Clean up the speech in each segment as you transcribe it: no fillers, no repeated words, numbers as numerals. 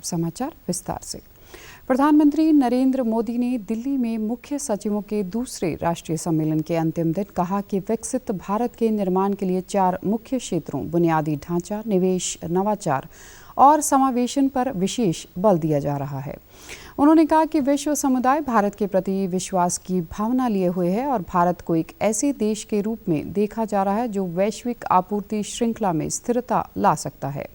समाचार विस्तार से। प्रधानमंत्री नरेंद्र मोदी ने दिल्ली में मुख्य सचिवों के दूसरे राष्ट्रीय सम्मेलन के अंतिम दिन कहा कि विकसित भारत के निर्माण के लिए 4 मुख्य क्षेत्रों बुनियादी ढांचा, निवेश, नवाचार और समावेशन पर विशेष बल दिया जा रहा है। उन्होंने कहा कि विश्व समुदाय भारत के प्रति विश्वास की भावना लिए हुए है और भारत को एक ऐसे देश के रूप में देखा जा रहा है जो वैश्विक आपूर्ति श्रृंखला में स्थिरता ला सकता है।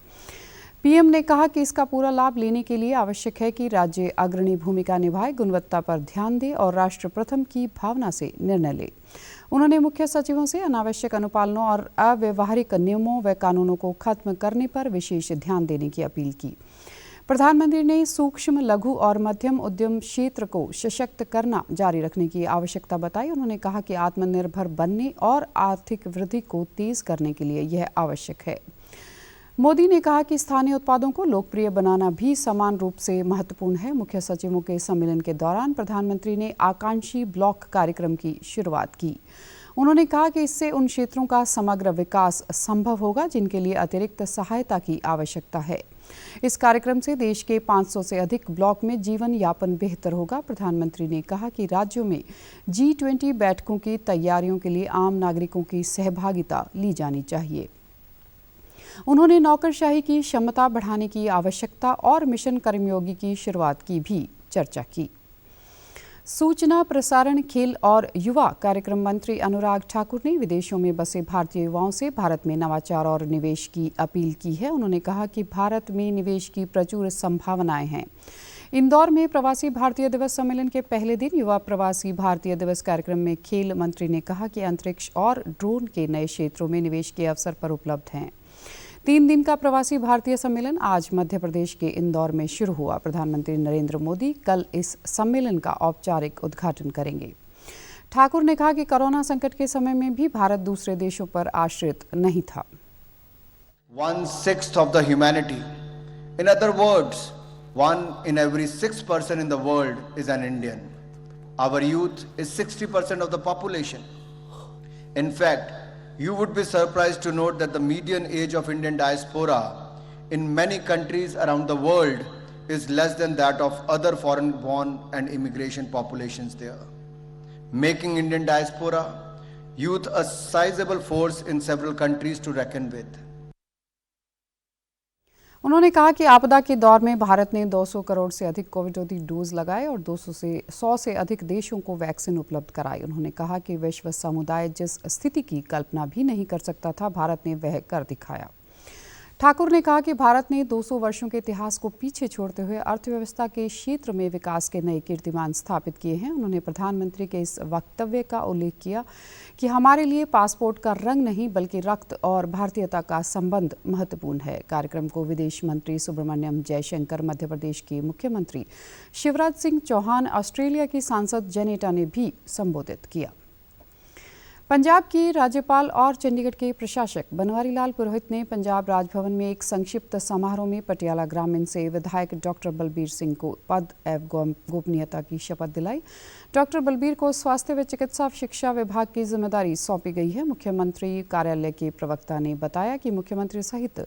पीएम ने कहा कि इसका पूरा लाभ लेने के लिए आवश्यक है कि राज्य अग्रणी भूमिका निभाए, गुणवत्ता पर ध्यान दे और राष्ट्र प्रथम की भावना से निर्णय ले। उन्होंने मुख्य सचिवों से अनावश्यक अनुपालनों और अव्यवहारिक नियमों व कानूनों को खत्म करने पर विशेष ध्यान देने की अपील की। प्रधानमंत्री ने सूक्ष्म, लघु और मध्यम उद्यम क्षेत्र को सशक्त करना जारी रखने की आवश्यकता बताई। उन्होंने कहा कि आत्मनिर्भर बनने और आर्थिक वृद्धि को तेज करने के लिए यह आवश्यक है। मोदी ने कहा कि स्थानीय उत्पादों को लोकप्रिय बनाना भी समान रूप से महत्वपूर्ण है। मुख्य सचिवों के सम्मेलन के दौरान प्रधानमंत्री ने आकांक्षी ब्लॉक कार्यक्रम की शुरुआत की। उन्होंने कहा कि इससे उन क्षेत्रों का समग्र विकास संभव होगा जिनके लिए अतिरिक्त सहायता की आवश्यकता है। इस कार्यक्रम से देश के 500 से अधिक ब्लॉक में जीवन यापन बेहतर होगा। प्रधानमंत्री ने कहा कि राज्यों में G20 बैठकों की तैयारियों के लिए आम नागरिकों की सहभागिता ली जानी चाहिए। उन्होंने नौकरशाही की क्षमता बढ़ाने की आवश्यकता और मिशन कर्मयोगी की शुरुआत की भी चर्चा की। सूचना, प्रसारण, खेल और युवा कार्यक्रम मंत्री अनुराग ठाकुर ने विदेशों में बसे भारतीय युवाओं से भारत में नवाचार और निवेश की अपील की है। उन्होंने कहा कि भारत में निवेश की प्रचुर संभावनाएं हैं। इंदौर में प्रवासी भारतीय दिवस सम्मेलन के पहले दिन युवा प्रवासी भारतीय दिवस कार्यक्रम में खेल मंत्री ने कहा कि अंतरिक्ष और ड्रोन के नए क्षेत्रों में निवेश के अवसर पर उपलब्ध हैं। 3 दिन का प्रवासी भारतीय सम्मेलन आज मध्य प्रदेश के इंदौर में शुरू हुआ। प्रधानमंत्री नरेंद्र मोदी कल इस सम्मेलन का औपचारिक उद्घाटन करेंगे। ठाकुर ने कहा कि कोरोना संकट के समय में भी भारत दूसरे देशों पर आश्रित नहीं था। 1/6 of the humanity. In other words, 1 in every 6 person in the world is an Indian. Our youth is 60% of the population. In fact, you would be surprised to note that the median age of Indian diaspora in many countries around the world is less than that of other foreign-born and immigration populations there, making Indian diaspora youth a sizable force in several countries to reckon with. उन्होंने कहा कि आपदा के दौर में भारत ने 200 करोड़ से अधिक कोविड डोज लगाए और 100 से अधिक देशों को वैक्सीन उपलब्ध कराई। उन्होंने कहा कि विश्व समुदाय जिस स्थिति की कल्पना भी नहीं कर सकता था, भारत ने वह कर दिखाया। ठाकुर ने कहा कि भारत ने 200 वर्षों के इतिहास को पीछे छोड़ते हुए अर्थव्यवस्था के क्षेत्र में विकास के नए कीर्तिमान स्थापित किए हैं। उन्होंने प्रधानमंत्री के इस वक्तव्य का उल्लेख किया कि हमारे लिए पासपोर्ट का रंग नहीं बल्कि रक्त और भारतीयता का संबंध महत्वपूर्ण है। कार्यक्रम को विदेश मंत्री सुब्रमण्यम जयशंकर, मध्य प्रदेश के मुख्यमंत्री शिवराज सिंह चौहान, ऑस्ट्रेलिया की सांसद जेनेटा ने भी संबोधित किया। पंजाब की राज्यपाल और चंडीगढ़ के प्रशासक बनवारी लाल पुरोहित ने पंजाब राजभवन में एक संक्षिप्त समारोह में पटियाला ग्रामीण से विधायक डॉक्टर बलबीर सिंह को पद एवं गोपनीयता की शपथ दिलाई। डॉक्टर बलबीर को स्वास्थ्य व चिकित्सा शिक्षा विभाग की जिम्मेदारी सौंपी गई है। मुख्यमंत्री कार्यालय के प्रवक्ता ने बताया कि मुख्यमंत्री सहित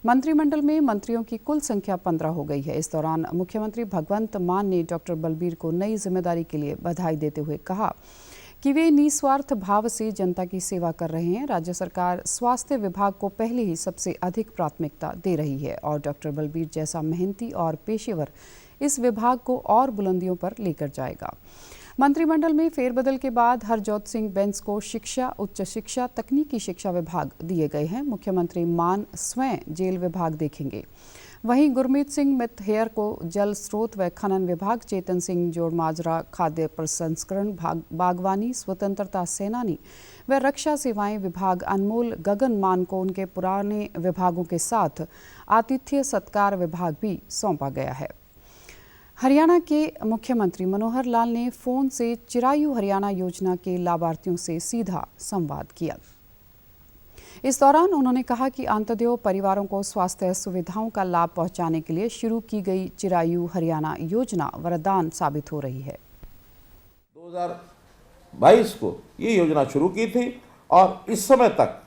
मंत्रिमंडल में मंत्रियों की कुल संख्या 15 हो गई है। इस दौरान मुख्यमंत्री भगवंत मान ने डॉक्टर बलबीर को नई जिम्मेदारी के लिए बधाई देते हुए कहा कि वे निस्वार्थ भाव से जनता की सेवा कर रहे हैं। राज्य सरकार स्वास्थ्य विभाग को पहले ही सबसे अधिक प्राथमिकता दे रही है और डॉक्टर बलबीर जैसा मेहनती और पेशेवर इस विभाग को और बुलंदियों पर लेकर जाएगा। मंत्रिमंडल में फेरबदल के बाद हरजोत सिंह बेंस को शिक्षा, उच्च शिक्षा, तकनीकी शिक्षा विभाग दिए गए हैं। मुख्यमंत्री मान स्वयं जेल विभाग देखेंगे। वहीं गुरमीत सिंह मित हेयर को जल स्रोत व खनन विभाग, चेतन सिंह जोड़माजरा खाद्य प्रसंस्करण, बागवानी, स्वतंत्रता सेनानी व रक्षा सेवाएं विभाग, अनमोल गगन मान को उनके पुराने विभागों के साथ आतिथ्य सत्कार विभाग भी सौंपा गया है। हरियाणा के मुख्यमंत्री मनोहर लाल ने फोन से चिरायु हरियाणा योजना के लाभार्थियों से सीधा संवाद किया। इस दौरान उन्होंने कहा कि अंत्योदय परिवारों को स्वास्थ्य सुविधाओं का लाभ पहुंचाने के लिए शुरू की गई चिरायु हरियाणा योजना वरदान साबित हो रही है। 2022 को ये योजना शुरू की थी और इस समय तक,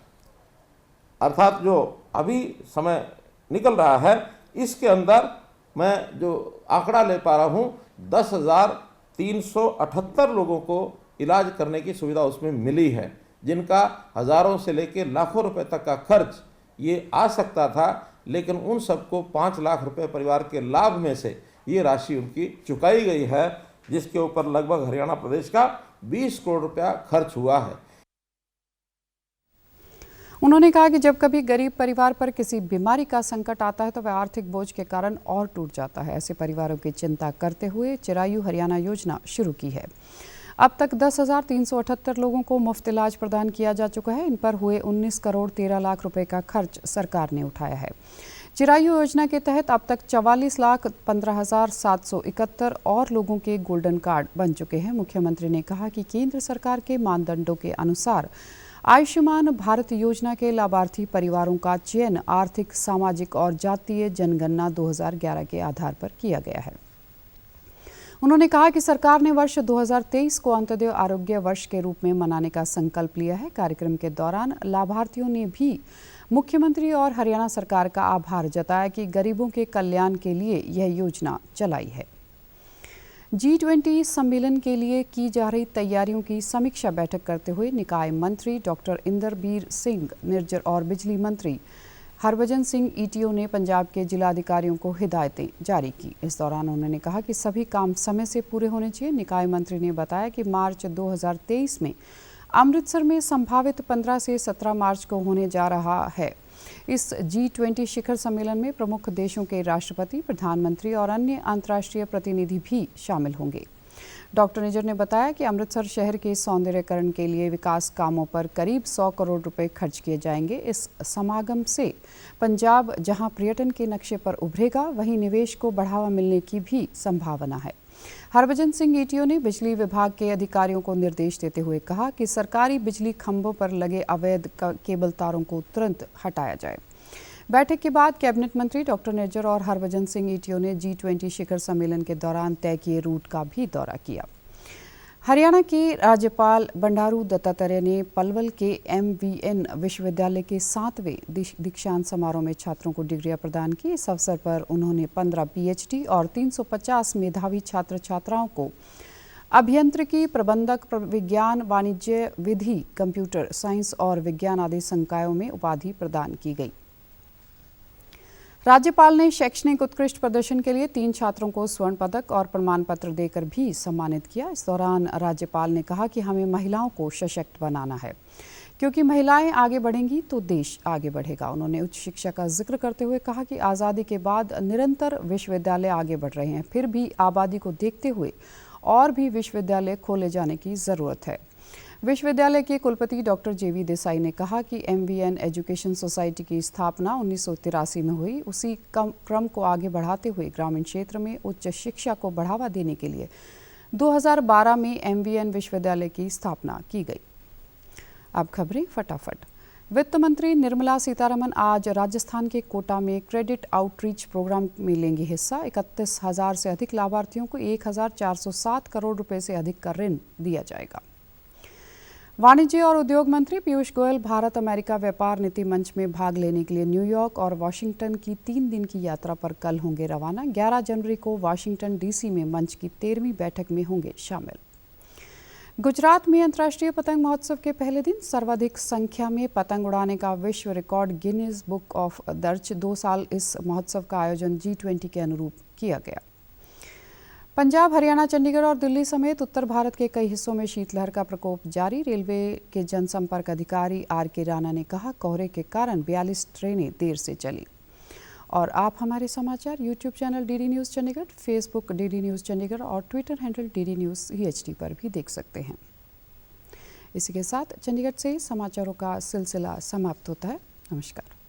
अर्थात जो अभी समय निकल रहा है, इसके अंदर मैं जो आंकड़ा ले पा रहा हूँ 10,378 लोगों को इलाज करने की सुविधा उसमें मिली है, जिनका हज़ारों से लेकर लाखों रुपए तक का खर्च ये आ सकता था, लेकिन उन सबको 5 लाख रुपए परिवार के लाभ में से ये राशि उनकी चुकाई गई है, जिसके ऊपर लगभग हरियाणा प्रदेश का 20 करोड़ रुपया खर्च हुआ है। उन्होंने कहा कि जब कभी गरीब परिवार पर किसी बीमारी का संकट आता है तो वह आर्थिक बोझ के कारण और टूट जाता है। ऐसे परिवारों की चिंता करते हुए चिरायु हरियाणा योजना शुरू की है। अब तक 10,378 लोगों को मुफ्त इलाज प्रदान किया जा चुका है। इन पर हुए 19 करोड़ 13 लाख रुपए का खर्च सरकार ने उठाया है। चिरायु योजना के तहत अब तक 44,15,771 और लोगों के गोल्डन कार्ड बन चुके हैं। मुख्यमंत्री ने कहा कि केंद्र सरकार के मानदंडों के अनुसार आयुष्मान भारत योजना के लाभार्थी परिवारों का चयन आर्थिक, सामाजिक और जातीय जनगणना 2011 के आधार पर किया गया है। उन्होंने कहा कि सरकार ने वर्ष 2023 को अंत्योदय आरोग्य वर्ष के रूप में मनाने का संकल्प लिया है। कार्यक्रम के दौरान लाभार्थियों ने भी मुख्यमंत्री और हरियाणा सरकार का आभार जताया कि गरीबों के कल्याण के लिए यह योजना चलाई है। G20 सम्मेलन के लिए की जा रही तैयारियों की समीक्षा बैठक करते हुए निकाय मंत्री डॉक्टर इंदरबीर सिंह निर्जर और बिजली मंत्री हरभजन सिंह ईटीओ ने पंजाब के जिलाधिकारियों को हिदायतें जारी की। इस दौरान उन्होंने कहा कि सभी काम समय से पूरे होने चाहिए। निकाय मंत्री ने बताया कि मार्च 2023 में अमृतसर में संभावित 15 से 17 मार्च को होने जा रहा है इस G20 शिखर सम्मेलन में प्रमुख देशों के राष्ट्रपति, प्रधानमंत्री और अन्य अंतर्राष्ट्रीय प्रतिनिधि भी शामिल होंगे। डॉक्टर निज्जर ने बताया कि अमृतसर शहर के सौंदर्यीकरण के लिए विकास कामों पर करीब 100 करोड़ रुपए खर्च किए जाएंगे। इस समागम से पंजाब जहां पर्यटन के नक्शे पर उभरेगा, वहीं निवेश को बढ़ावा मिलने की भी संभावना है। हरभजन सिंह ईटीओ ने बिजली विभाग के अधिकारियों को निर्देश देते हुए कहा कि सरकारी बिजली खंभों पर लगे अवैध केबल तारों को तुरंत हटाया जाए। बैठक के बाद कैबिनेट मंत्री डॉक्टर निज्जर और हरभजन सिंह ईटीओ ने G20 शिखर सम्मेलन के दौरान तय किए रूट का भी दौरा किया। हरियाणा के राज्यपाल बंडारू दत्तात्रेय ने पलवल के MVN विश्वविद्यालय के 7वें दीक्षांत समारोह में छात्रों को डिग्रियां प्रदान की। इस अवसर पर उन्होंने 15 PhD और 350 मेधावी छात्र छात्राओं को अभियांत्रिकी, प्रबंधक, विज्ञान, वाणिज्य, विधि, कंप्यूटर साइंस और विज्ञान आदि संकायों में उपाधि प्रदान की गई। राज्यपाल ने शैक्षणिक उत्कृष्ट प्रदर्शन के लिए 3 छात्रों को स्वर्ण पदक और प्रमाण पत्र देकर भी सम्मानित किया। इस दौरान राज्यपाल ने कहा कि हमें महिलाओं को सशक्त बनाना है, क्योंकि महिलाएं आगे बढ़ेंगी तो देश आगे बढ़ेगा। उन्होंने उच्च शिक्षा का जिक्र करते हुए कहा कि आज़ादी के बाद निरंतर विश्वविद्यालय आगे बढ़ रहे हैं, फिर भी आबादी को देखते हुए और भी विश्वविद्यालय खोले जाने की ज़रूरत है। विश्वविद्यालय के कुलपति डॉक्टर JV देसाई ने कहा कि MVN एजुकेशन सोसाइटी की स्थापना 1983 में हुई। उसी क्रम को आगे बढ़ाते हुए ग्रामीण क्षेत्र में उच्च शिक्षा को बढ़ावा देने के लिए 2012 में MVN विश्वविद्यालय की स्थापना की गई। अब खबरें फटाफट। वित्त मंत्री निर्मला सीतारमण आज राजस्थान के कोटा में क्रेडिट आउटरीच प्रोग्राम में लेंगी हिस्सा। 31,000 से अधिक लाभार्थियों को 1,407 करोड़ रुपए से अधिक का ऋण दिया जाएगा। वाणिज्य और उद्योग मंत्री पीयूष गोयल भारत अमेरिका व्यापार नीति मंच में भाग लेने के लिए न्यूयॉर्क और वाशिंगटन की 3 दिन की यात्रा पर कल होंगे रवाना। 11 जनवरी को वाशिंगटन DC में मंच की 13वीं बैठक में होंगे शामिल। गुजरात में अंतर्राष्ट्रीय पतंग महोत्सव के पहले दिन सर्वाधिक संख्या में पतंग उड़ाने का विश्व रिकॉर्ड गिनीज बुक ऑफ दर्ज। 2 साल इस महोत्सव का आयोजन G20 के अनुरूप किया गया। पंजाब, हरियाणा, चंडीगढ़ और दिल्ली समेत उत्तर भारत के कई हिस्सों में शीतलहर का प्रकोप जारी। रेलवे के जनसंपर्क अधिकारी RK राणा ने कहा, कोहरे के कारण 42 ट्रेनें देर से चली। और आप हमारे समाचार YouTube channel DD news Chandigarh, Facebook DD news Chandigarh और Twitter handle DD news EHD पर भी देख सकते हैं। इसी के साथ चंडीगढ़ से समाचारों का सिलसिला समाप्त होता है। नमस्कार।